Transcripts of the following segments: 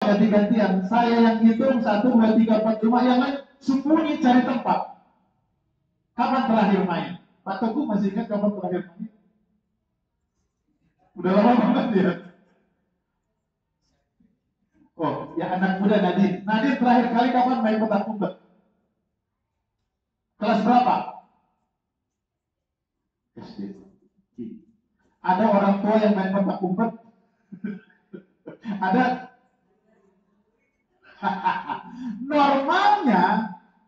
ganti-gantian. Saya yang hitung 1, 2, 3, 4, 5, yang lain sembunyi cari tempat. Kapan terakhir main? Pak Teguh masih ingat kapan terakhir main? Udah lama banget ya. Oh, ya anak muda Nadine. Nadine terakhir kali kapan main petak umpet? Kelas berapa? SD. Ada orang tua yang main petak umpet? Ada? Normalnya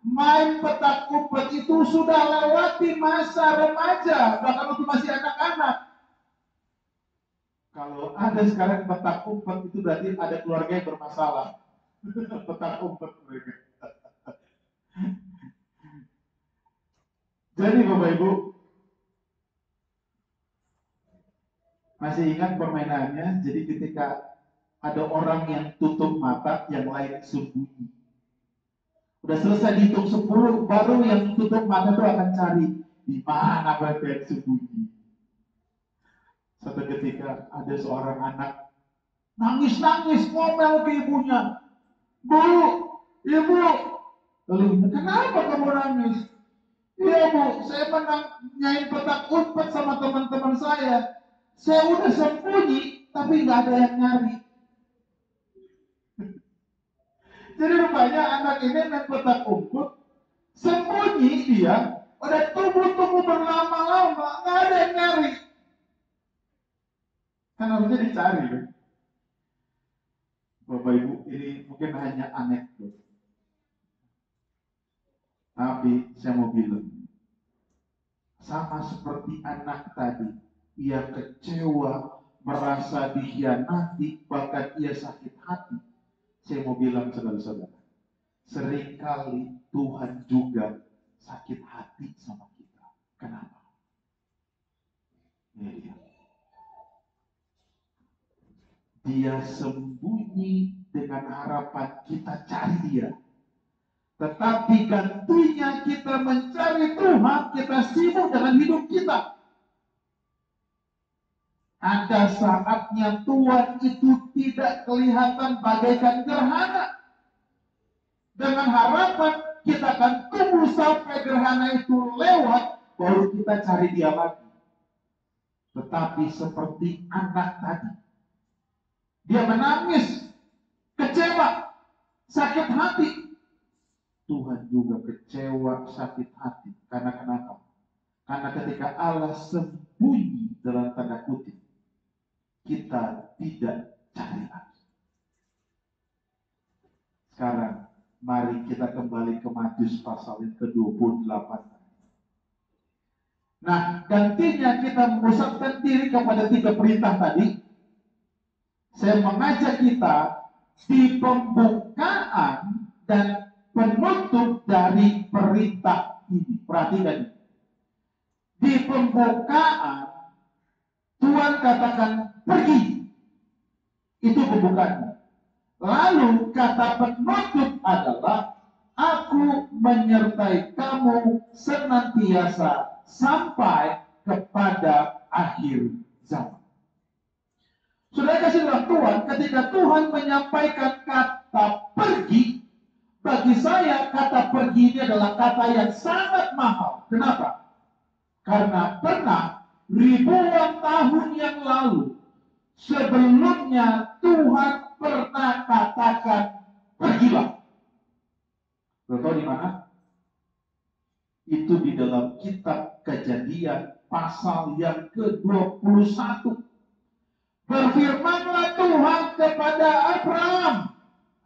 main petak umpet itu sudah lewati masa remaja, bahkan waktu masih anak-anak. Kalau ada sekarang petak umpet itu berarti ada keluarga yang bermasalah. Petak umpet mereka. Jadi Bapak Ibu, masih ingat permainannya? Jadi ketika ada orang yang tutup mata, yang lain sembunyi. Udah selesai dihitung 10, baru yang tutup mata itu akan cari di mana mereka yang sembunyi. Suatu ketika ada seorang anak nangis-nangis ngomel ke ibunya. Bu, ibu. Lalu, kenapa kamu nangis? Iya bu, saya menang nyain petak umpet sama teman-teman saya. Saya udah sembunyi, tapi nggak ada yang nyari. Jadi rupanya anak ini main petak umpet, sembunyi dia, udah tunggu-tunggu berlama-lama, nggak ada yang nyari. Kan harusnya dicari kan? Bapak Ibu, ini mungkin hanya anekdot. Tapi saya mau bilang, sama seperti anak tadi, ia kecewa, merasa dikhianati, bahkan ia sakit hati. Saya mau bilang saudara-saudara, seringkali Tuhan juga sakit hati sama kita. Kenapa? Ini dia. Dia sembunyi dengan harapan kita cari dia. Tetapi gantinya kita mencari Tuhan, kita sibuk dengan hidup kita. Ada saatnya Tuhan itu tidak kelihatan bagaikan gerhana. Dengan harapan kita akan tunggu sampai gerhana itu lewat, baru kita cari dia lagi. Tetapi seperti anak tadi, dia menangis, kecewa, sakit hati. Tuhan juga kecewa, sakit hati. Karena kenapa? Karena ketika Allah sembunyi dalam tanda kutip, kita tidak cari lagi. Sekarang, mari kita kembali ke Matius pasal yang ke-28. Nah, gantinya kita memusatkan diri kepada 3 perintah tadi. Saya mengajak kita di pembukaan dan penutup dari perintah ini. Perhatikan ini. Di pembukaan Tuhan katakan pergi. Itu pembukaannya. Lalu kata penutup adalah aku menyertai kamu senantiasa sampai kepada akhir zaman. Sudah kasih dalam Tuhan, ketika Tuhan menyampaikan kata pergi, bagi saya kata pergi ini adalah kata yang sangat mahal. Kenapa? Karena pernah ribuan tahun yang lalu, sebelumnya Tuhan pernah katakan pergilah. Tahu di mana? Itu di dalam kitab Kejadian pasal yang ke-21. Berfirmanlah Tuhan kepada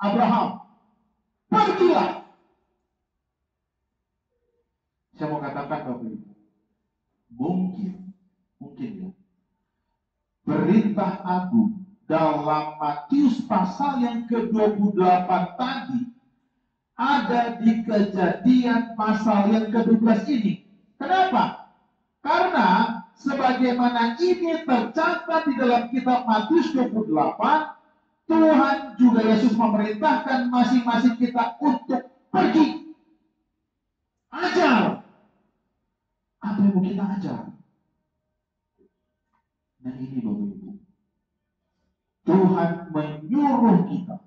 Abraham, pergilah. Saya mau katakan Bapak Ibu, mungkin ya, perintah agung dalam Matius pasal yang ke-28 tadi ada di Kejadian pasal yang ke-12 ini. Kenapa? Karena sebagaimana ini tercatat di dalam kitab Matius 28, Tuhan juga Yesus memerintahkan masing-masing kita untuk pergi. Ajar. Apa yang mau kita ajar? Nah ini Bapak Ibu, Tuhan menyuruh kita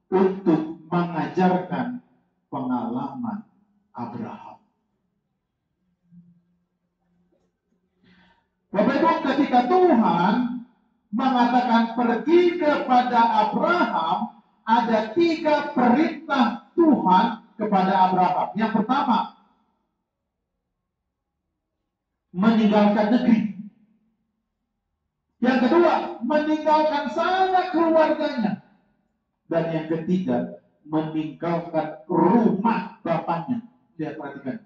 untuk mengajarkan pengalaman Abraham. Bapak Ibu, ketika Tuhan mengatakan pergi kepada Abraham, ada 3 perintah Tuhan kepada Abraham. Yang pertama, meninggalkan negeri. Yang kedua, meninggalkan sanak keluarganya. Dan yang ketiga, meninggalkan rumah bapaknya. Lihat, perhatikan.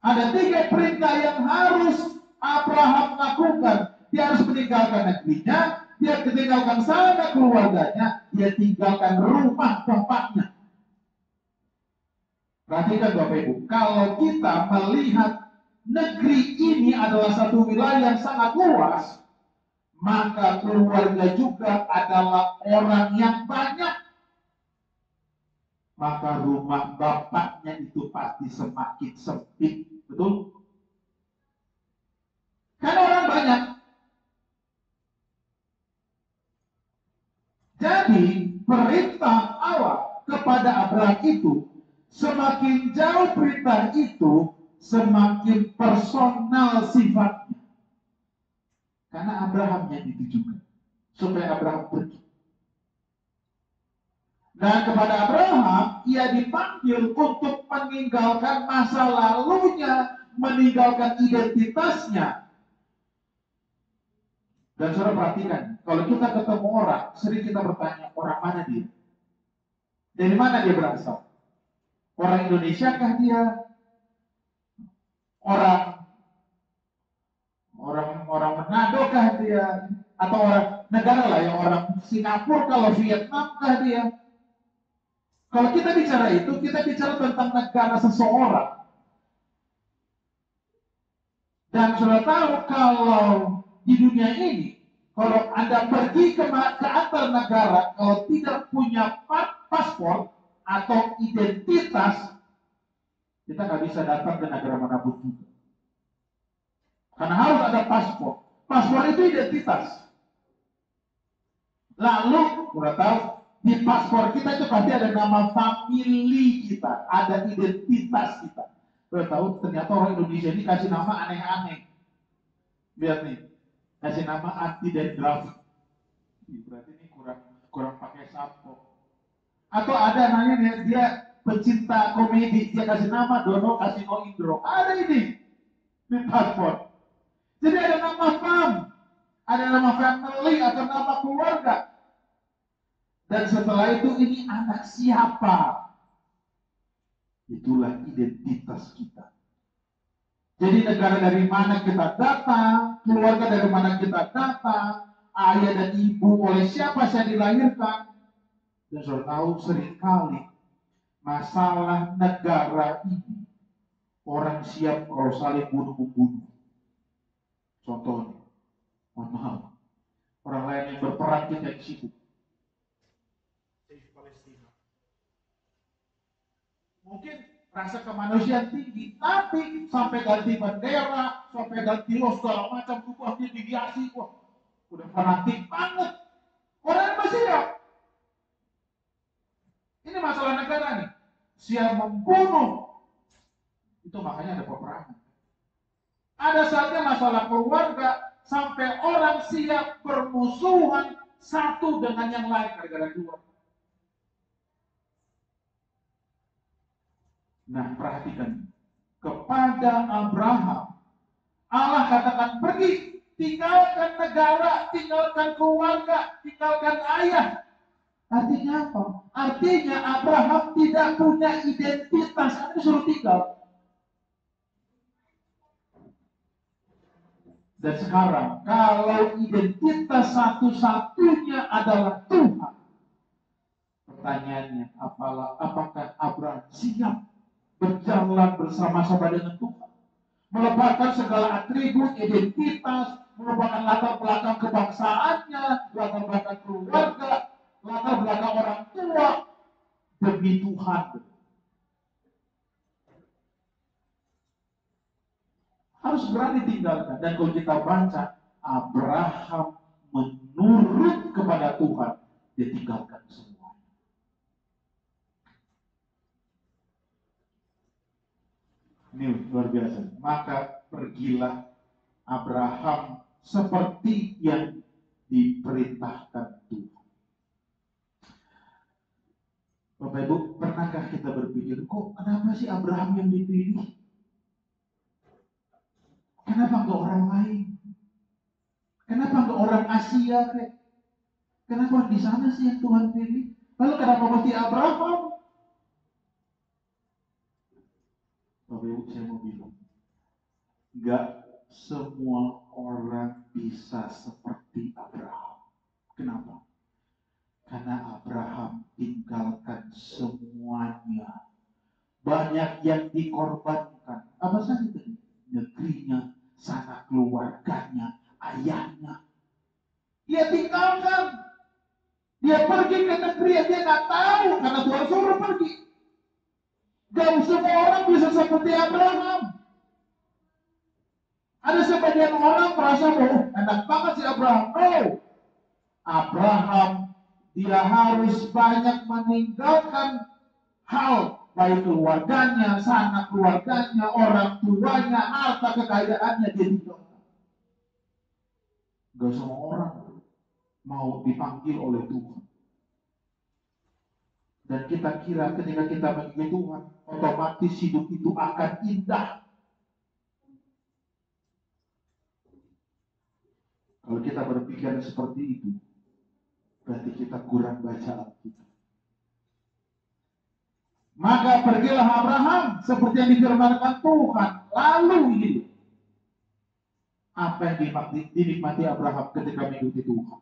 Ada 3 perintah yang harus Abraham lakukan. Dia harus meninggalkan negerinya, dia meninggalkan sanak keluarganya, dia tinggalkan rumah bapaknya. Perhatikan Bapak Ibu, kalau kita melihat negeri ini adalah satu wilayah yang sangat luas, maka keluarga juga adalah orang yang banyak. Maka rumah bapaknya itu pasti semakin sempit. Betul? Karena orang banyak. Jadi perintah Allah kepada Abraham itu, semakin jauh perintah itu, semakin personal sifatnya. Karena Abraham yang ditujukan, supaya Abraham pergi. Dan kepada Abraham, ia dipanggil untuk meninggalkan masa lalunya, meninggalkan identitasnya. Dan saudara perhatikan, kalau kita ketemu orang, sering kita bertanya, orang mana dia? Dari mana dia berasal? Orang Indonesia kah dia? Orang Manado kah dia? Atau orang negara lah, yang orang Singapura, kalau Vietnam kah dia? Kalau kita bicara itu, kita bicara tentang negara seseorang. Dan sudah tahu kalau di dunia ini, kalau Anda pergi ke antar negara, kalau tidak punya paspor atau identitas, kita nggak bisa datang ke negara manapun juga. Karena harus ada paspor. Paspor itu identitas. Lalu, sudah tahu, di paspor kita itu pasti ada nama famili kita, ada identitas kita. Sudah tahu, ternyata orang Indonesia ini kasih nama aneh-aneh. Lihat nih, kasih nama anti degraf. Berarti ini kurang pakai sampo. Atau ada namanya dia pecinta komedi, dia kasih nama Dono Kasino Indro. Ada ini di paspor. Jadi ada nama fam, ada nama family atau nama keluarga. Dan setelah itu ini anak siapa? Itulah identitas kita. Jadi negara dari mana kita datang, keluarga dari mana kita datang, ayah dan ibu oleh siapa saya dilahirkan. Dan saudara tahu seringkali masalah negara ini orang siap kalau saling bunuh-membunuh. Contohnya, mohon maaf, orang lain yang berperang kita yang sibuk. Palestina. Mungkin rasa kemanusiaan tinggi, tapi sampai ganti bendera, sampai ganti segala macam, tubuhnya dihiasi, wah, udah fanatik banget. Orang masih siap. Ini masalah negara nih, siap membunuh. Itu makanya ada peperangan. Ada saatnya masalah keluarga, sampai orang siap bermusuhan satu dengan yang lain gara-gara dua. Nah, perhatikan. Kepada Abraham, Allah katakan pergi, tinggalkan negara, tinggalkan keluarga, tinggalkan ayah. Artinya apa? Artinya Abraham tidak punya identitas, Anda suruh tinggal. Dan sekarang, kalau identitas satu-satunya adalah Tuhan, pertanyaannya, apakah Abraham siap berjalan bersama-sama dengan Tuhan? Melupakan segala atribut, identitas, melupakan latar belakang kebangsaannya, latar belakang keluarga, latar belakang orang tua, demi Tuhan. Harus berani tinggalkan. Dan kalau kita baca, Abraham menurut kepada Tuhan, dia tinggalkan semua. Ini luar biasa. Maka pergilah Abraham seperti yang diperintahkan Tuhan. Bapak Ibu, pernahkah kita berpikir, kok kenapa sih Abraham yang dipilih? Kenapa nggak orang lain? Kenapa nggak orang Asia? Kenapa di sana sih yang Tuhan pilih? Lalu kenapa mesti Abraham? Bapak Ibu, saya mau bilang, nggak semua orang bisa seperti Abraham. Kenapa? Karena Abraham tinggalkan semuanya. Banyak yang dikorbankan. Apa saja itu? Negerinya, sanak keluarganya, ayahnya. Dia tinggalkan. Dia pergi ke negeri yang dia nggak tahu karena Tuhan suruh pergi. Gak semua orang bisa seperti Abraham. Ada sebagian orang merasa, oh enak banget si Abraham. No. Abraham, dia harus banyak meninggalkan hal, baik keluarganya, sanak keluarganya, orang tuanya, harta kekayaannya dia tinggalkan. Gak semua orang mau dipanggil oleh Tuhan. Dan kita kira ketika kita mengikuti Tuhan, otomatis hidup itu akan indah. Kalau kita berpikir seperti itu, berarti kita kurang baca Alkitab. Maka pergilah Abraham seperti yang difirmankan Tuhan. Lalu ini apa yang dinikmati Abraham ketika mengikuti Tuhan.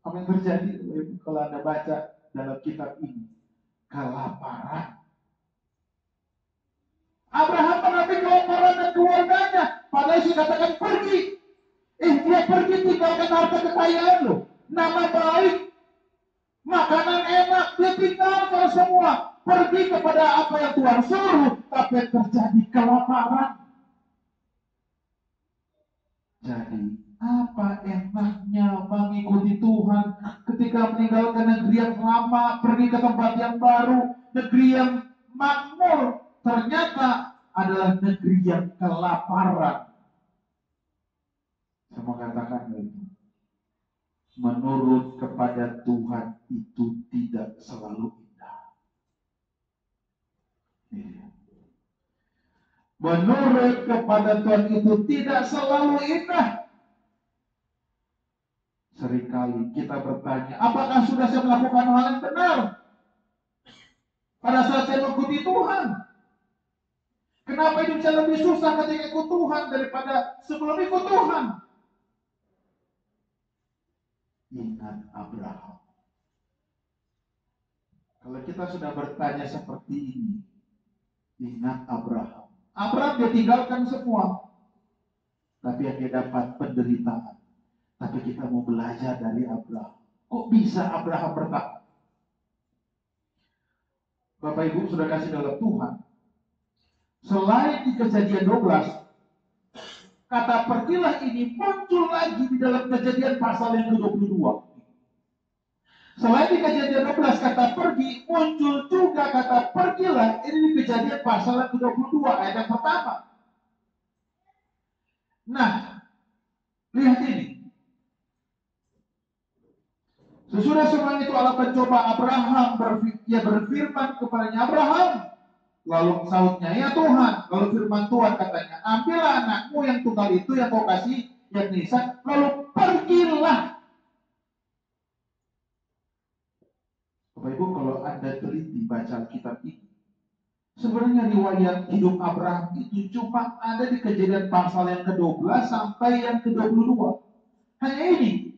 Apa yang terjadi kalau Anda baca dalam kitab ini? Kelaparan. Abraham mengalami kelaparan dan keluarganya. Padahal Yesus katakan pergi. Dia pergi tinggalkan harta kekayaan loh. Nama baik. Makanan enak. Dia tinggalkan semua. Pergi kepada apa yang Tuhan suruh. Tapi terjadi kelaparan. Jadi apa enaknya mengikuti Tuhan ketika meninggalkan negeri yang lama, pergi ke tempat yang baru, negeri yang makmur, ternyata adalah negeri yang kelaparan. Saya mau katakan itu, menurut kepada Tuhan itu tidak selalu indah. Menurut kepada Tuhan itu tidak selalu indah. Seringkali kita bertanya, apakah sudah saya melakukan hal yang benar pada saat saya mengikuti Tuhan? Kenapa hidup saya lebih susah ketika ikut Tuhan daripada sebelum ikut Tuhan? Ingat Abraham. Kalau kita sudah bertanya seperti ini, ingat Abraham. Abraham dia tinggalkan semua, tapi yang dia dapat penderitaan. Tapi kita mau belajar dari Abraham. Kok bisa Abraham bertahan? Bapak Ibu sudah kasih dalam Tuhan. Selain di Kejadian 12, kata pergilah ini muncul lagi di dalam Kejadian pasal yang ke-22. Selain di Kejadian 12 kata pergi, muncul juga kata pergilah ini di Kejadian pasal yang ke-22 ayat yang pertama. Nah, lihat ini. Sesudah semua itu Allah mencoba Abraham, berfirman kepadanya, Abraham. Lalu sautnya, ya Tuhan. Lalu firman Tuhan katanya, ambillah anakmu yang tunggal itu yang kau kasih, yang Ishak, lalu pergilah. Bapak Ibu, kalau Anda teliti baca Alkitab ini, sebenarnya riwayat hidup Abraham itu cuma ada di Kejadian pasal yang ke-12 sampai yang ke-22. Hanya ini.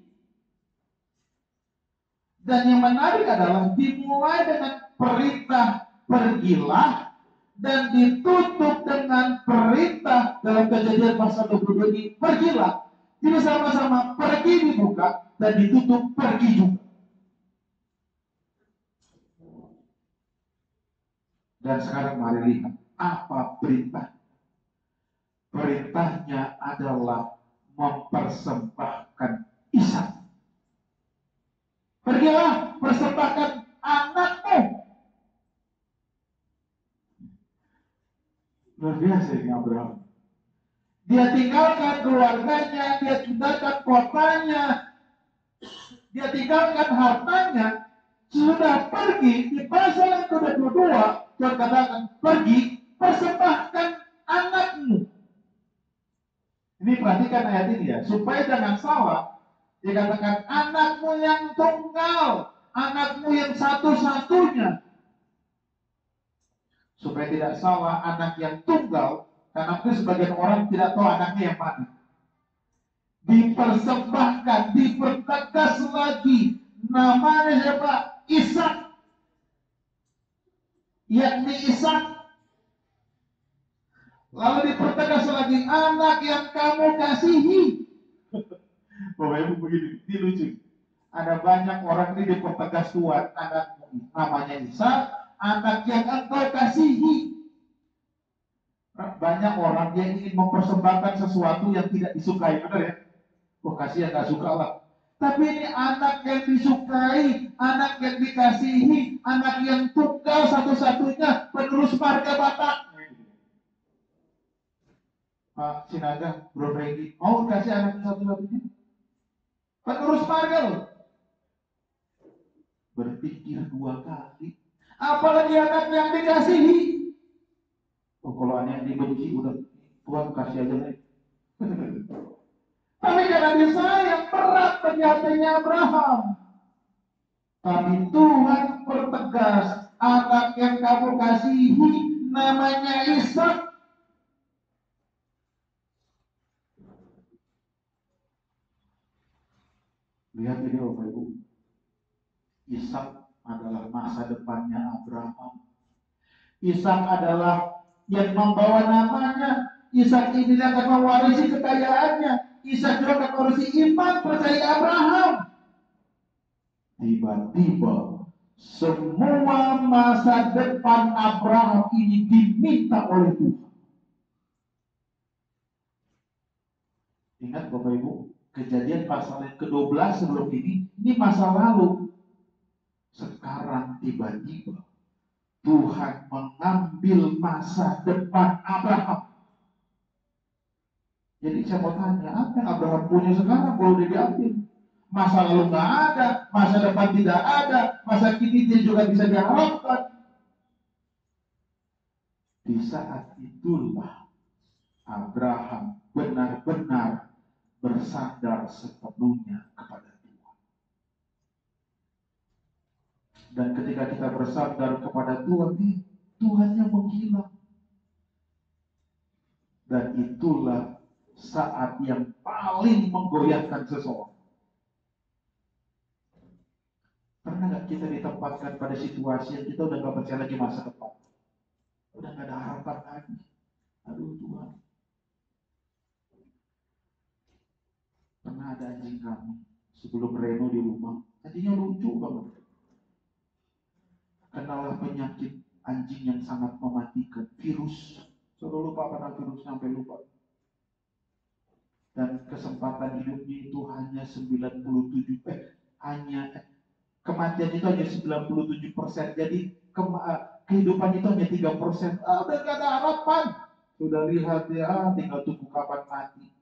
Dan yang menarik adalah dimulai dengan perintah pergilah dan ditutup dengan perintah dalam Kejadian pasal 22 ini pergilah. Jadi sama-sama pergi dibuka dan ditutup pergi juga. Dan sekarang mari lihat apa perintah. Perintahnya adalah mempersembahkan Ishak. Pergilah, persembahkan anakmu. Luar biasa ini Abraham. Dia tinggalkan keluarganya, dia tinggalkan kotanya, dia tinggalkan hartanya, sudah pergi. Di pasal yang ke-22 Tuhan katakan, pergi, persembahkan anakmu. Ini perhatikan ayat ini ya, supaya jangan salah. Dia katakan anakmu yang tunggal, anakmu yang satu-satunya. Supaya tidak salah, anak yang tunggal, karena itu sebagian orang tidak tahu anaknya yang mana. Dipersembahkan, dipertegas lagi. Namanya siapa? Ishak. Yakni Ishak. Lalu dipertegas lagi, anak yang kamu kasihi. Bapak Ibu begini, ini lucu. Ada banyak orang ini dipertegas Tuhan, anakmu namanya Ishak, anak yang engkau kasihi. Banyak orang yang ingin mempersembahkan sesuatu yang tidak disukai, benar ya? Oh kasihan, gak suka lah. Tapi ini anak yang disukai, anak yang dikasihi, anak yang tunggal satu-satunya, penerus marga Batak. Pak Sinaga, Bro Regi, mau kasih anak satu-satunya? Penerus marga loh. Berpikir dua kali. Apalagi anak yang dikasihi. Oh kalau anak yang dibenci, udah Tuhan kasih aja nih. Tapi karena dia sayang, berat bagi hatinya Abraham. Tapi Tuhan pertegas, anak yang kamu kasihi namanya Ishak. Lihat ini Bapak Ibu. Ishak adalah masa depannya Abraham. Ishak adalah yang membawa namanya. Ishak ini akan mewarisi kekayaannya. Ishak juga akan mewarisi iman percaya Abraham. Tiba-tiba semua masa depan Abraham ini diminta oleh Tuhan. Ingat Bapak Ibu, kejadian pasal yang ke-12 sebelum ini masa lalu. Sekarang tiba-tiba Tuhan mengambil masa depan Abraham. Jadi saya mau tanya, apa yang Abraham punya sekarang kalau dia diambil? Masa lalu nggak ada, masa depan tidak ada, masa kini dia juga bisa diharapkan. Di saat itulah Abraham benar-benar bersandar sepenuhnya kepada Tuhan. Dan ketika kita bersandar kepada Tuhan, Tuhannya menghilang. Dan itulah saat yang paling menggoyahkan seseorang. Pernah nggak kita ditempatkan pada situasi yang kita udah nggak percaya lagi masa depan, udah nggak ada harapan lagi? Aduh Tuhan. Pernah ada anjing kami sebelum Reno di rumah, anjingnya lucu banget. Kenalah penyakit anjing yang sangat mematikan, virus. Sudah lupa karena virus sampai lupa. Dan kesempatan hidupnya itu hanya 97, kematian itu hanya 97%. Jadi kehidupan itu hanya 3%. Udah gak ada harapan. Sudah lihat ya, tinggal tunggu kapan mati.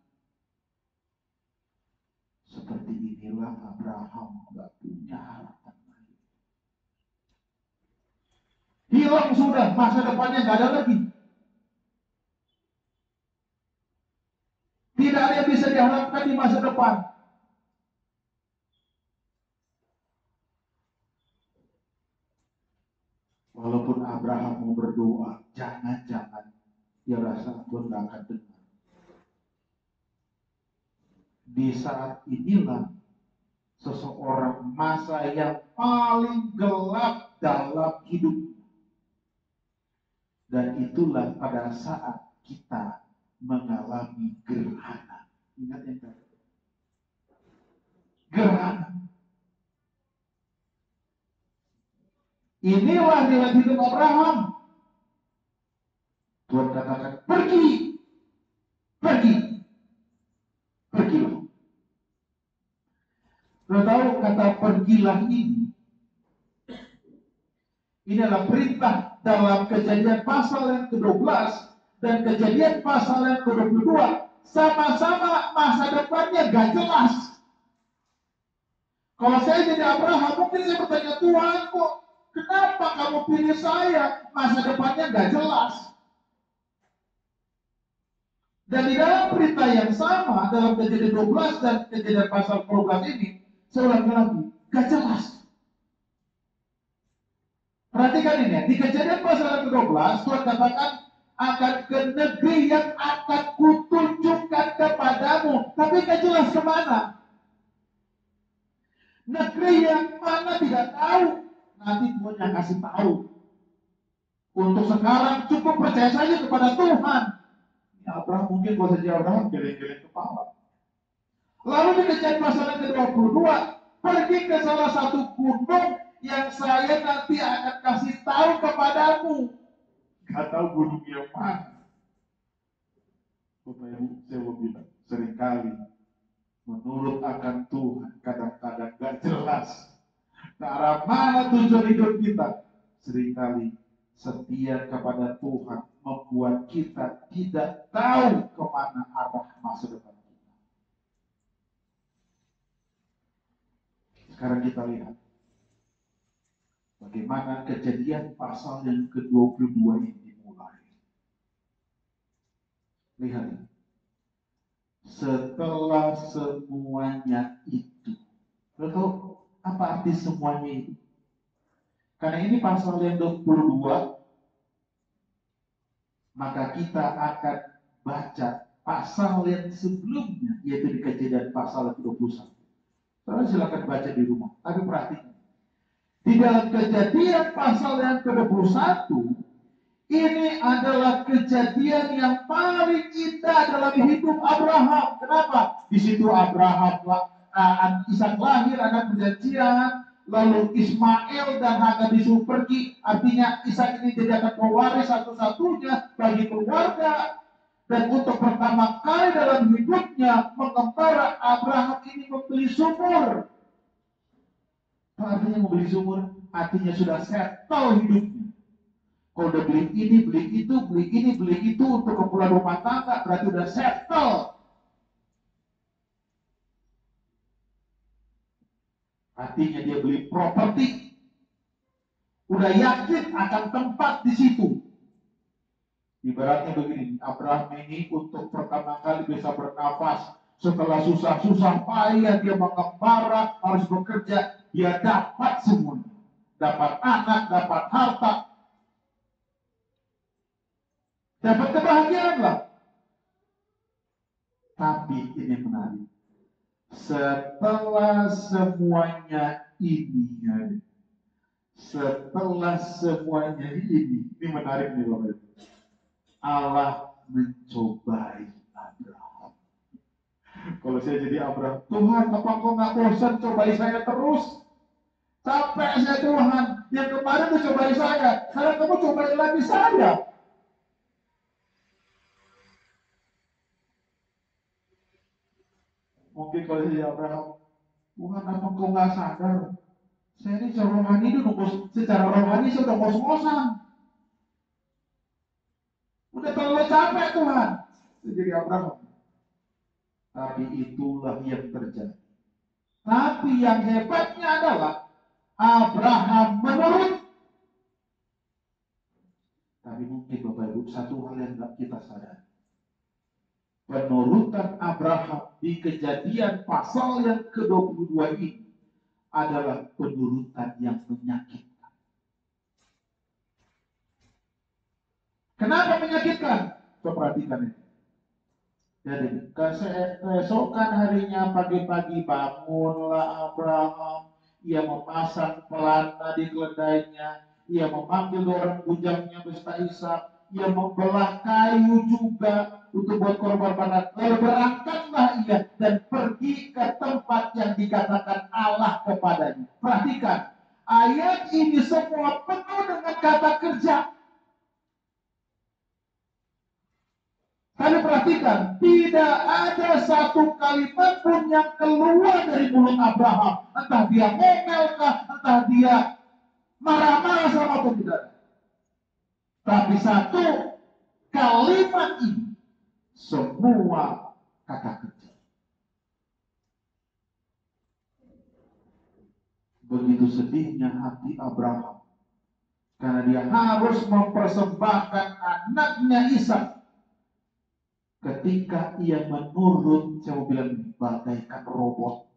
Seperti inilah Abraham gak punya harapan lagi. Hilang sudah, masa depannya gak ada lagi. Tidak ada yang bisa diharapkan di masa depan. Walaupun Abraham mau berdoa, jangan-jangan dia rasa Tuhan gak akan dengar. Di saat inilah seseorang masa yang paling gelap dalam hidupnya. Dan itulah pada saat kita mengalami gerhana. Ingat yang tadi. Gerhana. Inilah dalam hidup Abraham. Tuhan katakan, pergi. Pergi. Pergilah. Sudah tahu kata pergilah ini adalah perintah dalam Kejadian pasal yang ke-12 dan Kejadian pasal yang ke-22 sama-sama masa depannya gak jelas. Kalau saya jadi Abraham, mungkin saya bertanya, Tuhan kok kenapa kamu pilih saya? Masa depannya gak jelas. Dan di dalam berita yang sama, dalam Kejadian 12 dan Kejadian pasal 12 ini, saya ulangi lagi, gak jelas. Perhatikan ini ya, di Kejadian pasal ke-12, Tuhan katakan, akan ke negeri yang akan kutunjukkan kepadamu. Tapi gak jelas kemana. Negeri yang mana tidak tahu. Nanti Tuhan yang kasih tahu. Untuk sekarang cukup percaya saja kepada Tuhan. Ya, Abraham mungkin kalau saja Abraham geleng-geleng kepala. Lalu di Kejadian pasal yang ke-22, pergi ke salah satu gunung yang saya nanti akan kasih tahu kepadamu. Gak tahu gunung yang mana. Bapak Ibu, saya mau bilang, seringkali menurut akan Tuhan kadang-kadang gak jelas. Ke arah mana tujuan hidup kita? Seringkali setia kepada Tuhan membuat kita tidak tahu kemana arah masa depan kita. Sekarang kita lihat bagaimana Kejadian pasal yang ke-22 ini dimulai. Lihat, setelah semuanya itu. Lo tahu apa arti semuanya itu? Karena ini pasal yang 22, maka kita akan baca pasal yang sebelumnya, yaitu di Kejadian pasal 21. Saudara silakan baca di rumah. Tapi perhatikan, di dalam Kejadian pasal yang ke-21, ini adalah kejadian yang paling indah dalam hidup Abraham. Kenapa? Di situ Abraham, Ishak lahir, anak perjanjian, lalu Ismail dan Hagar disuruh pergi. Artinya Ishak ini jadi akan pewaris satu-satunya bagi keluarga. Dan untuk pertama kali dalam hidupnya, mengembara, Abraham ini membeli sumur. Apa artinya membeli sumur? Artinya sudah settle hidupnya. Kalau udah beli ini, beli itu, beli ini, beli itu untuk keperluan rumah tangga, berarti udah settle. Artinya dia beli properti. Udah yakin akan tempat di situ. Ibaratnya begini, Abraham ini untuk pertama kali bisa bernafas. Setelah susah-susah payah dia mengembara, harus bekerja, dia dapat semuanya. Dapat anak, dapat harta. Dapat kebahagiaan lah. Tapi ini menarik. Setelah semuanya ini, ini menarik nih Bapak Ibu. Allah mencobai Abraham. Kalau saya jadi Abraham, Tuhan, apa kau nggak bosan cobai saya terus? Capek saya Tuhan. Yang kemarin tuh cobai saya, sekarang kamu cobai lagi saya. Mungkin kalau saya Abraham, Tuhan, apa kau nggak sadar? Saya ini secara rohani saya udah ngos-ngosan. Udah terlalu capek Tuhan. Saya jadi Abraham. Tapi itulah yang terjadi. Tapi yang hebatnya adalah Abraham menurut. Tapi mungkin Bapak Ibu, satu hal yang tidak kita sadari. Penurutan Abraham di Kejadian pasal yang ke-22 ini adalah penurutan yang menyakitkan. Kenapa menyakitkan? Coba perhatikan ini. Jadi keesokan harinya pagi-pagi bangunlah Abraham. Ia memasang pelana di keledainya. Ia memanggil orang bujangnya beserta Ishak. Ia membelah kayu juga untuk buat korban barat. Lalu berangkatlah ia dan pergi ke tempat yang dikatakan Allah kepadanya. Perhatikan, ayat ini semua penuh dengan kata kerja. Kalian perhatikan, tidak ada satu kalimat pun yang keluar dari mulut Abraham. Entah dia ngomel kah, entah dia marah-marah sama pun tidak. Tapi satu kalimat ini semua kata kecil. Begitu sedihnya hati Abraham karena dia harus mempersembahkan anaknya Ishak. Ketika ia menurut, saya mau bilang bagaikan robot.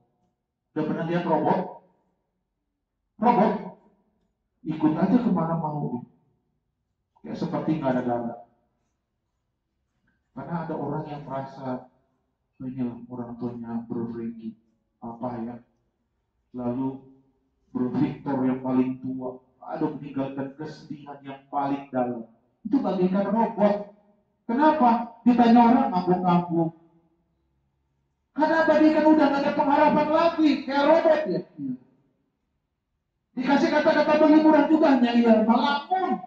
Udah pernah lihat robot? Robot ikut aja kemana mau, kayak seperti nggak ada darah. Karena ada orang yang merasa inilah orang tuanya Bro Franky, apa ya, lalu Bro Victor yang paling tua, ada meninggalkan kesedihan yang paling dalam. Itu bagaikan robot. Kenapa? Ditanya orang ngangguk-ngangguk. Karena tadi kan udah gak ada pengharapan lagi, kayak robot ya. Dikasih kata-kata penghiburan juga hanya ia melamun.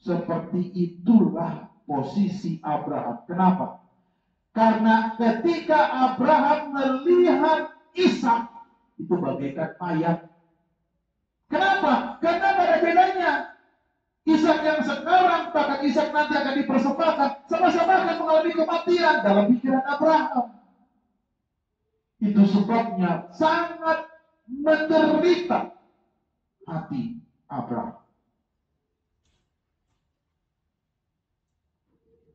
Seperti itulah posisi Abraham. Kenapa? Karena ketika Abraham melihat Ishak, itu bagaikan mayat. Kenapa? Karena gak ada bedanya. Ishak yang sekarang, bahkan Ishak nanti akan dipersembahkan, sama-sama akan mengalami kematian dalam pikiran Abraham. Itu sebabnya sangat menderita hati Abraham.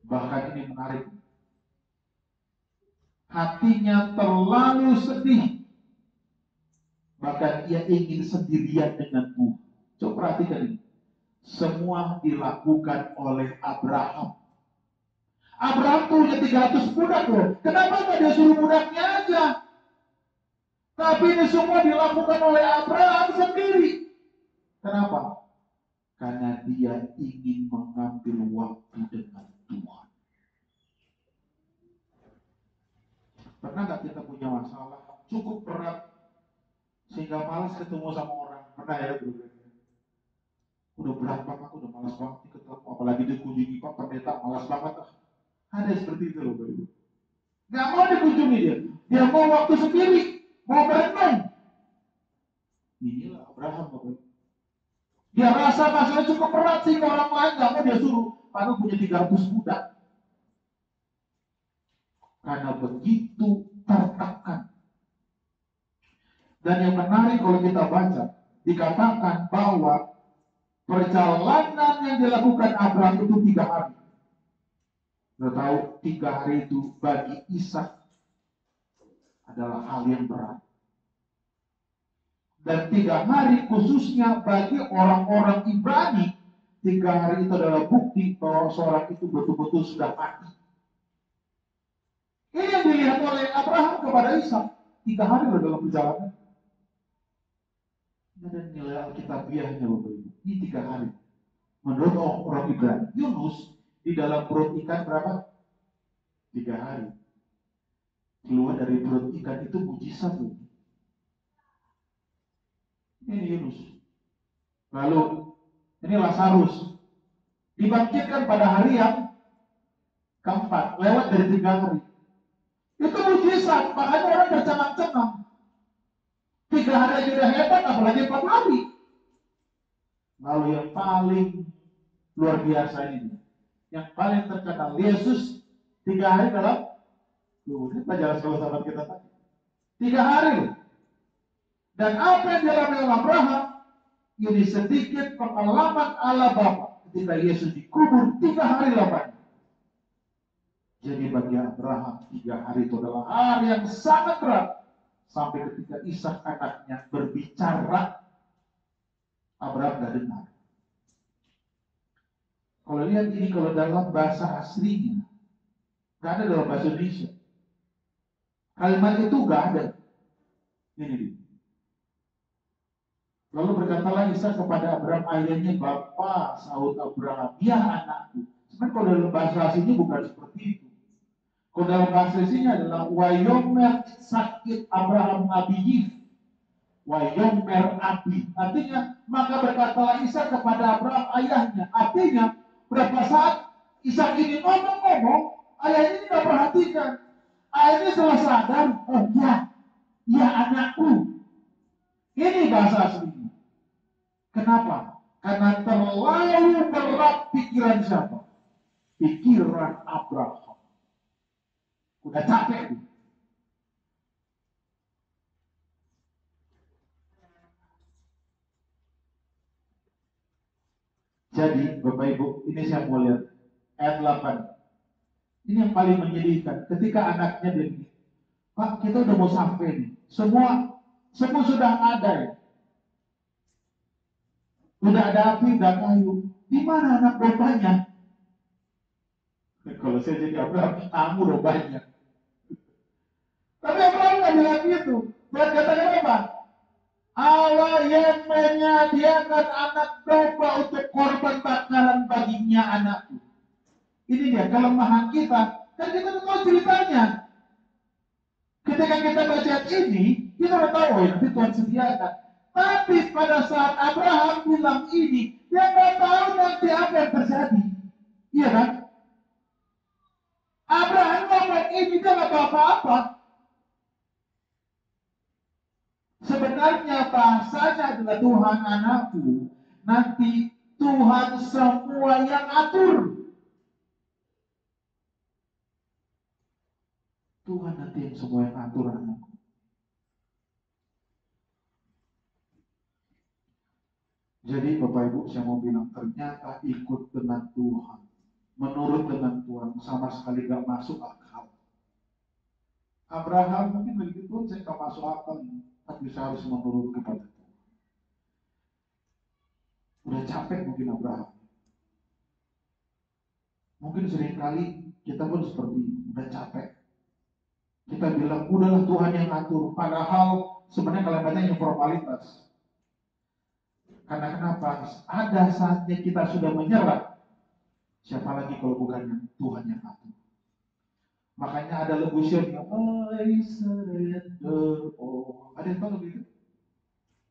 Bahkan ini menarik. Hatinya terlalu sedih. Bahkan ia ingin sendirian dengan Tuhan. Coba perhatikan ini. Semua dilakukan oleh Abraham. Abraham punya 300 budak loh. Kenapa nggak dia suruh budaknya aja? Tapi ini semua dilakukan oleh Abraham sendiri. Kenapa? Karena dia ingin mengambil waktu dengan Tuhan. Pernah nggak kita punya masalah cukup berat sehingga malas ketemu sama orang? Pernah ya, bro? Udah berat banget, udah malas banget ketemu, apalagi dikunjungi Pak Pendeta, malas banget. Ada seperti itu loh, bro. Nggak mau dikunjungi dia. Dia mau waktu sendiri, mau berenang. Inilah Abraham, bro. Dia rasa masalah cukup berat sehingga orang lain nggak mau dia suruh. Karena punya 300 budak. Karena begitu tertekan. Dan yang menarik kalau kita baca, dikatakan bahwa perjalanan yang dilakukan Abraham itu 3 hari. Kita tahu 3 hari itu bagi Ishak adalah hal yang berat. Dan 3 hari khususnya bagi orang-orang Ibrani, 3 hari itu adalah bukti bahwa seorang itu betul-betul sudah mati. Ini yang dilihat oleh Abraham kepada Ishak. 3 hari loh dalam perjalanan. Ada nilai Alkitabiahnya Bapak Ibu. Ini 3 hari. Menurut orang Ibrani, Yunus di dalam perut ikan berapa? 3 hari. Keluar dari perut ikan itu mujizat loh. Ini Yunus. Lalu ini Lazarus dibangkitkan pada hari yang keempat, lewat dari 3 hari. Itu mujizat, makanya orang bercengang-cengang. 3 hari aja udah hebat, apalagi 4 hari. Lalu yang paling luar biasa ini, yang paling terkenal, Yesus 3 hari dalam, ini pelajaran sekolah sahabat kita tadi. 3 hari loh. Dan apa yang dialami oleh Abraham, ini sedikit pengalaman Allah Bapa ketika Yesus dikubur 3 hari lamanya. Jadi bagi Abraham 3 hari itu adalah hari yang sangat berat. Sampai ketika Ishak anaknya berbicara, Abraham tidak dengar. Kalau lihat ini, kalau dalam bahasa aslinya, nggak ada dalam bahasa Indonesia. Kalimat itu nggak ada. Ini. Lalu berkatalah Ishak kepada Abraham ayahnya, Bapa, sahut Abraham, ya anakku. Sebenarnya kalau dalam bahasa aslinya bukan seperti itu. Kalau dalam bahasa aslinya adalah Wayomer sakit Abraham Abiyif. Wayomer Abi. Artinya, maka berkatalah Ishak kepada Abraham ayahnya. Artinya, berapa saat Ishak ini ngomong-ngomong, ayahnya ini tidak perhatikan. Ayahnya setelah sadar, oh ya anakku. Ini bahasa aslinya. Kenapa? Karena terlalu berat pikiran siapa? pikiran Abraham. Udah capek nih. Jadi Bapak Ibu, ini saya mau lihat ayat 8. Ini yang paling menyedihkan. Ketika anaknya bilang, Pak, kita udah mau sampai nih. Semua sudah ada ya. Udah ada api, udah kayu. Di mana anak dombanya? Kalau saya jadi Abraham, kamu dombanya. Tapi Abraham nggak bilang gitu. Dia katakan apa? Allah yang menyediakan anak domba untuk korban bakaran baginya anakku. Ini dia kelemahan kita. Kan kita tahu ceritanya. Ketika kita baca ini, kita udah tahu ya, nanti Tuhan sediakan. Tapi pada saat Abraham bilang ini, dia nggak tahu nanti apa yang terjadi. Iya kan? Abraham ngomong ini, dia nggak tahu apa-apa. Sebenarnya bahasanya adalah Tuhan anakku. Nanti Tuhan semua yang atur. Tuhan nanti yang semua yang atur anakku. Jadi Bapak Ibu saya mau bilang, ternyata ikut dengan Tuhan, menurut dengan Tuhan sama sekali gak masuk akal. Abraham mungkin begitu, saya gak masuk akal, tapi saya harus menurut kepada Tuhan. Udah capek mungkin Abraham. Mungkin seringkali kita pun seperti itu, udah capek. Kita bilang, udahlah Tuhan yang atur. Padahal sebenarnya kalimatnya hanya formalitas. Karena kenapa? Ada saatnya kita sudah menyerah. Siapa lagi kalau bukan Tuhan yang atur? Makanya ada lagu Sion yang I surrender all. Ada yang tahu gitu?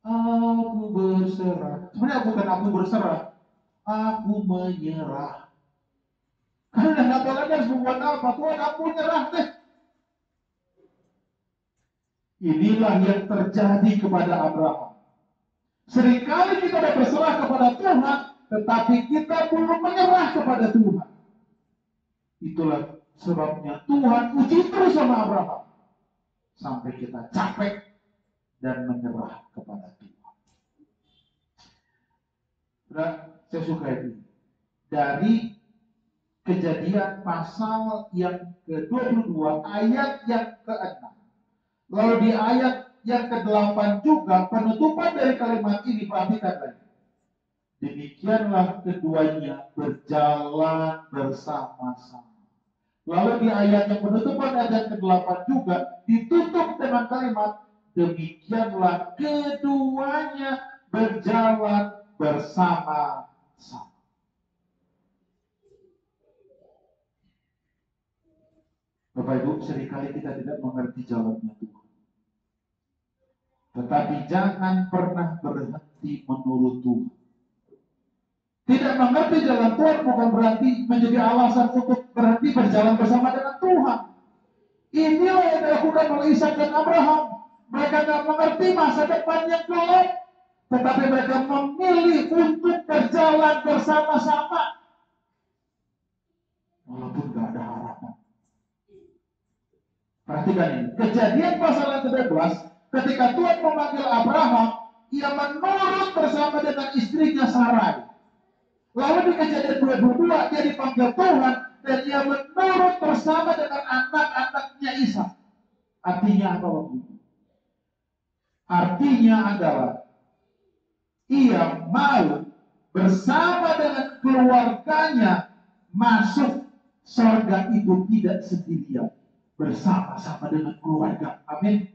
Aku berserah. Sebenarnya bukan aku berserah, aku menyerah. Karena nggak tahu lagi harus membuat apa. Tuhan, aku menyerah deh. Inilah yang terjadi kepada Abraham. Seringkali kita sudah berserah kepada Tuhan, tetapi kita belum menyerah kepada Tuhan. Itulah sebabnya Tuhan uji terus sama Abraham. Sampai kita capek dan menyerah kepada Tuhan. Nah, saya suka ini. Dari Kejadian pasal yang ke-22 ayat yang ke-6. Lalu di ayat yang ke-8 juga penutupan dari kalimat ini, perhatikan lagi. Demikianlah keduanya berjalan bersama-sama. Lalu di ayat yang penutupan ayat yang ke-8 juga ditutup dengan kalimat demikianlah keduanya berjalan bersama-sama. Bapak Ibu, seringkali kita tidak mengerti jalannya Tuhan. Tetapi jangan pernah berhenti menurut Tuhan. Tidak mengerti jalan Tuhan bukan berarti menjadi alasan untuk berhenti berjalan bersama dengan Tuhan. Inilah yang dilakukan oleh Ishak dan Abraham. Mereka tidak mengerti masa depan yang gelap, tetapi mereka memilih untuk berjalan bersama-sama. Walaupun tidak ada harapan. Perhatikan ini. Kejadian pasal yang ke-12, ketika Tuhan memanggil Abraham, ia menurut bersama dengan istrinya Sarai. Lalu di Kejadian 22 dia dipanggil Tuhan dan ia menurut bersama dengan anak-anaknya Ishak. Artinya apa waktu itu? Artinya adalah ia mau bersama dengan keluarganya masuk surga itu tidak sendirian, bersama-sama dengan keluarga. Amin.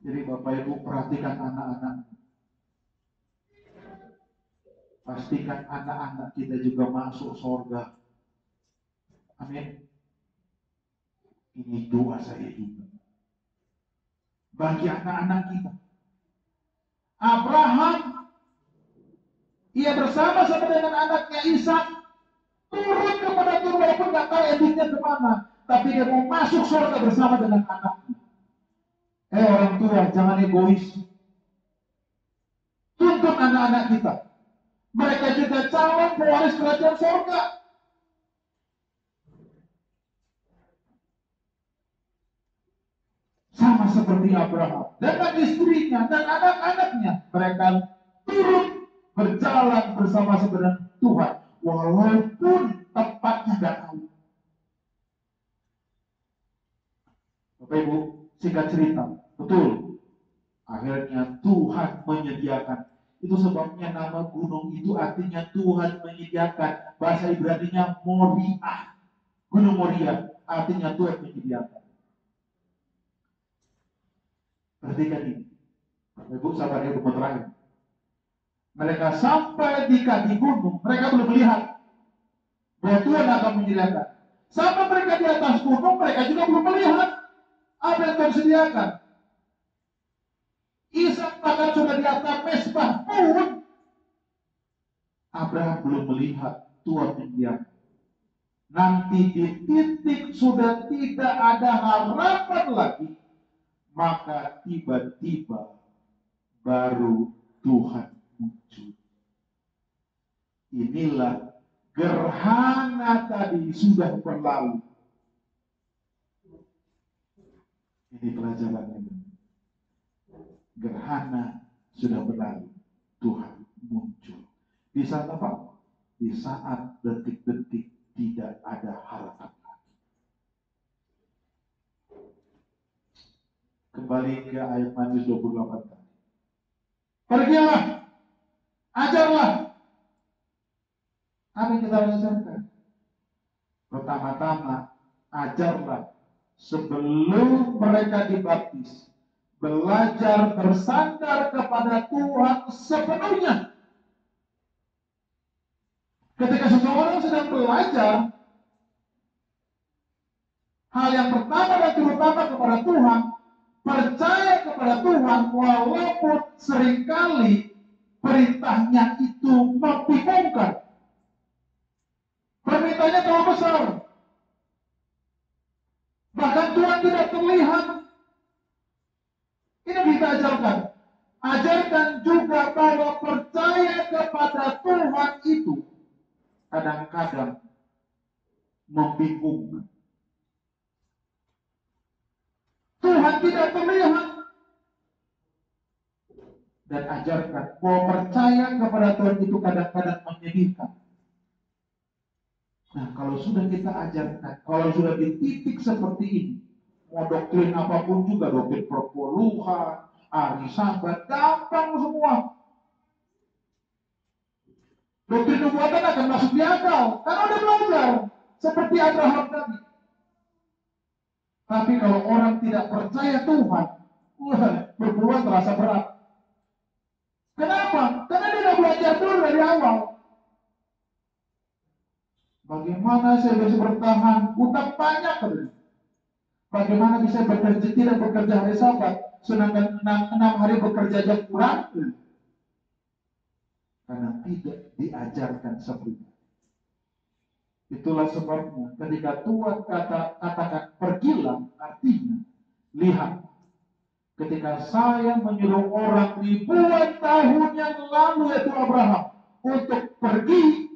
Jadi Bapak Ibu perhatikan anak-anak. Pastikan anak-anak kita juga masuk surga. Amin. Ini doa saya juga. Bagi anak-anak kita. Abraham, ia bersama-sama dengan anaknya Ishak turun kepada Tuhan walaupun nggak tahu endingnya kemana, tapi dia mau masuk surga bersama dengan anaknya. Orang tua, jangan egois. Tuntut anak-anak kita. Mereka juga calon pewaris kerajaan surga. Sama seperti Abraham dengan istrinya dan anak-anaknya. Mereka turut berjalan bersama-sama dengan Tuhan. Walaupun tempatnya nggak tahu. Bapak Ibu, singkat cerita, betul. Akhirnya Tuhan menyediakan. Itu sebabnya nama gunung itu artinya Tuhan menyediakan. Bahasa Ibrani-nya Moriah. Gunung Moriah artinya Tuhan menyediakan. Perhatikan ini. Ibu sabar ya, rumah terakhir. Mereka sampai di kaki gunung, mereka belum melihat bahwa Tuhan akan menyediakan. Sampai mereka di atas gunung, mereka juga belum melihat apa yang Tuhan sediakan. Ishak bahkan sudah di atas mesbah pun, Abraham belum melihat Tuhan menyediakan. Nanti di titik sudah tidak ada harapan lagi, maka tiba-tiba baru Tuhan muncul. Inilah gerhana tadi sudah berlalu. Ini pelajarannya. Gerhana sudah berlalu. Tuhan muncul. Di saat apa? Di saat detik-detik tidak ada harapan lagi. Kembali ke ayat Matius 28 tadi. Pergilah, ajarlah. Apa yang kita ajarkan? Pertama-tama, ajarlah sebelum mereka dibaptis. Belajar bersandar kepada Tuhan sepenuhnya. Ketika seseorang sedang belajar, hal yang pertama dan terutama kepada Tuhan, percaya kepada Tuhan walaupun seringkali perintahnya itu membingungkan. Permintaannya terlalu besar. Bahkan Tuhan tidak terlihat. Ini kita ajarkan. Ajarkan juga bahwa percaya kepada Tuhan itu kadang-kadang membingungkan. Tuhan tidak terlihat. Dan ajarkan bahwa percaya kepada Tuhan itu kadang-kadang menyedihkan. Nah, kalau sudah kita ajarkan, kalau sudah di titik seperti ini, mau doktrin apapun juga, doktrin perpuluhan, hari Sabat, gampang semua. Doktrin nubuatan akan masuk di akal, karena udah belajar, seperti Abraham tadi. Tapi kalau orang tidak percaya Tuhan, perpuluhan terasa berat. Kenapa? Karena dia tidak belajar dulu dari awal. Bagaimana saya bisa bertahan? Utang banyak terus. Bagaimana bisa bekerja, tidak bekerja hari Sabat, sedangkan 6 hari bekerja jam kurang? Karena tidak diajarkan seperti itu. Itulah sebabnya ketika Tuhan katakan pergilah, artinya lihat. Ketika saya menyuruh orang ribuan tahun yang lalu, yaitu Abraham, untuk pergi,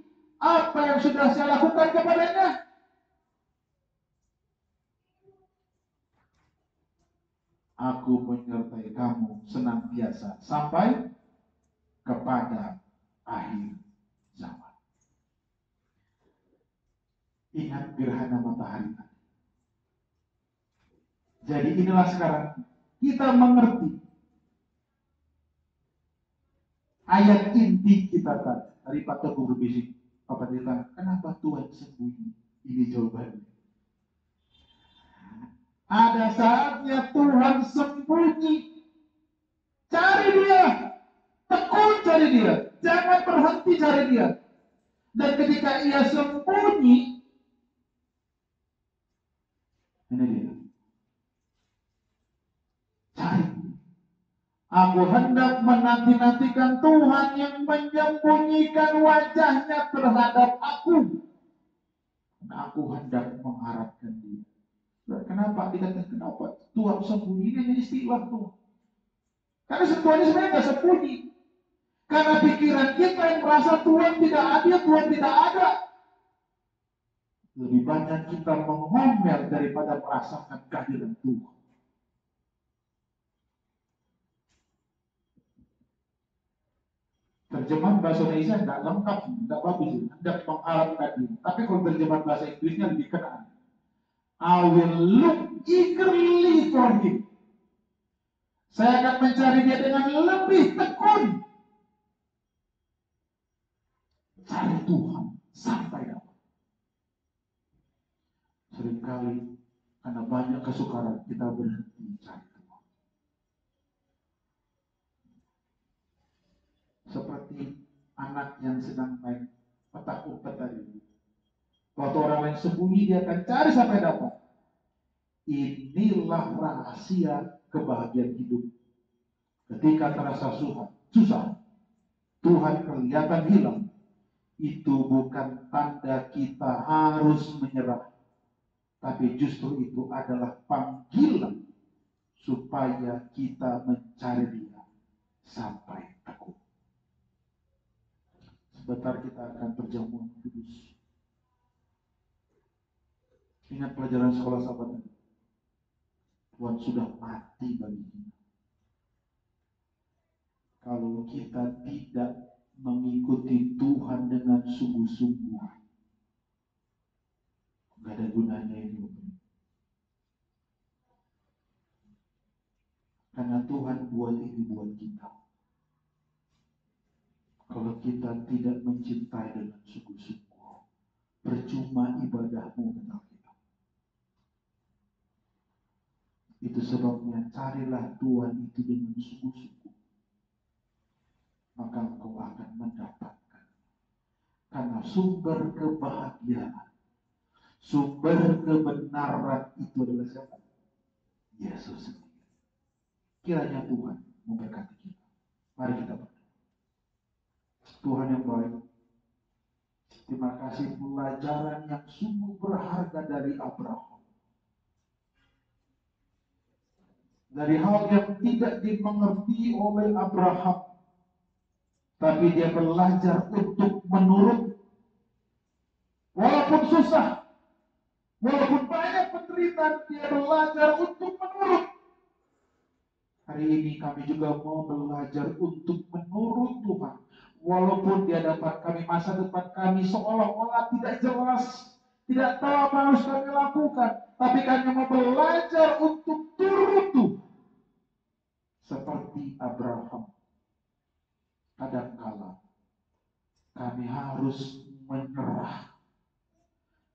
apa yang sudah saya lakukan kepadanya? Aku menyertai kamu senantiasa sampai kepada akhir zaman. Ingat gerhana matahari tadi. Jadi inilah sekarang kita mengerti ayat inti kita tadi. Dari Pak Teguh berbisik, Bapak ditanya, kenapa Tuhan sembunyi? Ini jawabannya. Ada saatnya Tuhan sembunyi. Cari dia. Tekun cari dia. Jangan berhenti cari dia. Dan ketika ia sembunyi, ini dia. Cari. Aku hendak menanti-nantikan Tuhan yang menyembunyikan wajahnya terhadap aku. Dan aku hendak mengharapkan dia. Kenapa? Dikatakan kenapa? Tuhan sembunyi, ini istilah tuh. Karena Tuhan sebenarnya tidak sembunyi. Karena pikiran kita yang merasa Tuhan tidak adil, Tuhan tidak ada. Lebih banyak kita mengomel daripada merasakan kehadiran Tuhan. Terjemahan bahasa Indonesia tidak lengkap, tidak bagus, tidak mengharapkan diri. Tapi kalau terjemahan bahasa Inggrisnya lebih kena. I will look eagerly for him. Saya akan mencari dia dengan lebih tekun. Cari Tuhan sampai dapat. Seringkali karena banyak kesukaran kita berhenti cari Tuhan. Seperti anak yang sedang main petak umpet tadi. Waktu orang lain sembunyi, dia akan cari sampai dapat. Inilah rahasia kebahagiaan hidup. Ketika terasa susah, Tuhan kelihatan hilang. Itu bukan tanda kita harus menyerah. Tapi justru itu adalah panggilan supaya kita mencari dia sampai tekun. Sebentar kita akan berjamuan kudus. Ingat pelajaran sekolah sahabat ini. Tuhan sudah mati bagi kita. Kalau kita tidak mengikuti Tuhan dengan sungguh-sungguh, gak ada gunanya hidup. Karena Tuhan buat ini buat kita. Kalau kita tidak mencintai dengan sungguh-sungguh, percuma ibadahmu, kata kita. Itu sebabnya carilah Tuhan itu dengan sungguh-sungguh. Maka engkau akan mendapatkan. Karena sumber kebahagiaan, sumber kebenaran itu adalah siapa? Yesus sendiri. Kiranya Tuhan memberkati kita. Mari kita berdoa. Tuhan yang baik, terima kasih pelajaran yang sungguh berharga dari Abraham. Dari hal yang tidak dimengerti oleh Abraham, tapi dia belajar untuk menurut. Walaupun susah, walaupun banyak penderitaan, dia belajar untuk menurut. Hari ini kami juga mau belajar untuk menurut Tuhan. Walaupun di hadapan kami, masa depan kami seolah-olah tidak jelas, tidak tahu apa harus kami lakukan, tapi kami mau belajar untuk turut Tuhan. Seperti Abraham, kadangkala kami harus menyerah,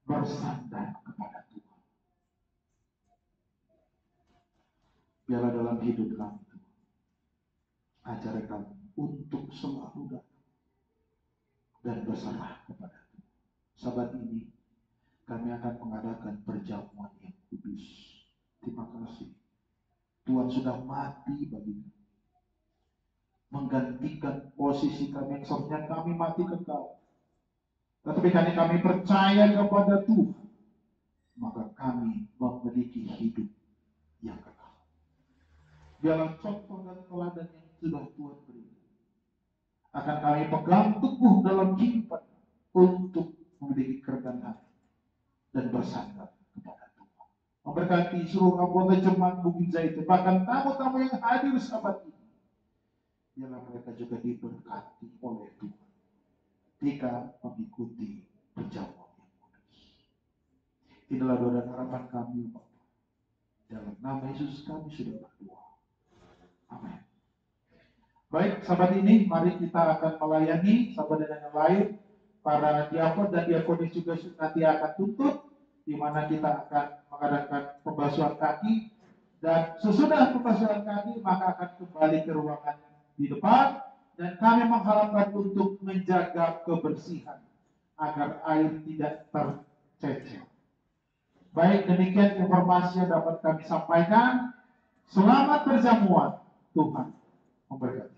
bersandar kepada Tuhan. Biarlah dalam hidup kami, ajar kami untuk selalu datang dan berserah kepada Tuhan. Sahabat ini, kami akan mengadakan perjamuan yang kudus. Terima kasih. Tuhan sudah mati bagi kami. Menggantikan posisi kami yang seharusnya kami mati kekal. Tetapi karena kami percaya kepada Tuhan, maka kami memiliki hidup yang kekal. Biarlah contoh dan teladan yang sudah Tuhan berikan akan kami pegang teguh dalam kehidupan untuk memiliki kerendahan hati dan bersandar kepada Tuhan. Memberkati seluruh anggota jemaat Bukit Zaitun, bahkan tamu-tamu yang hadir sahabat ini. Biarlah mereka juga diberkati oleh Tuhan ketika mengikuti perjamuan yang kudus. Inilah doa dan harapan kami, Bapak. Dalam nama Yesus kami sudah berdoa. Amin. Baik, sahabat ini, mari kita akan melayani sahabat dan yang lain. Para diakon dan diakonis juga nanti akan tuntut, di mana kita akan mengadakan pembasuhan kaki. Dan sesudah pembasuhan kaki, maka akan kembali ke ruangan di depan. Dan kami mengharapkan untuk menjaga kebersihan, agar air tidak tercecer. Baik, demikian informasi yang dapat kami sampaikan. Selamat berjamuan. Tuhan memberkati.